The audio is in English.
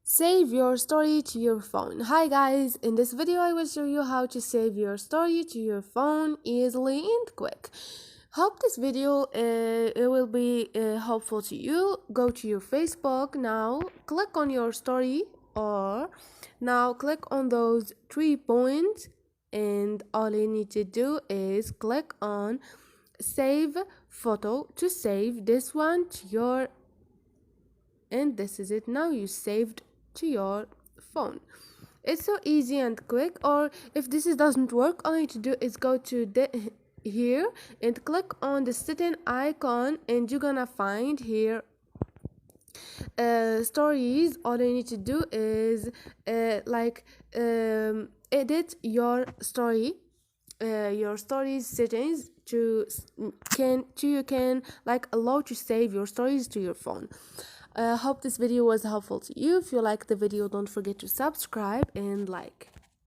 Save your story to your phone. Hi guys, in this video I will show you how to save your story to your phone easily and quick. Hope this video it will be helpful to you. Go to your Facebook now, click on your story, or now click on those 3 points, and all you need to do is click on save photo to save this one to your, and this is it. Now you saved to your phone. It's so easy and quick. Or if this doesn't work, all you need to do is go to here and click on the setting icon, and you're gonna find here stories. All you need to do is edit your story, your stories settings to you can like allow to save your stories to your phone. Hope this video was helpful to you. If you like the video, don't forget to subscribe and like.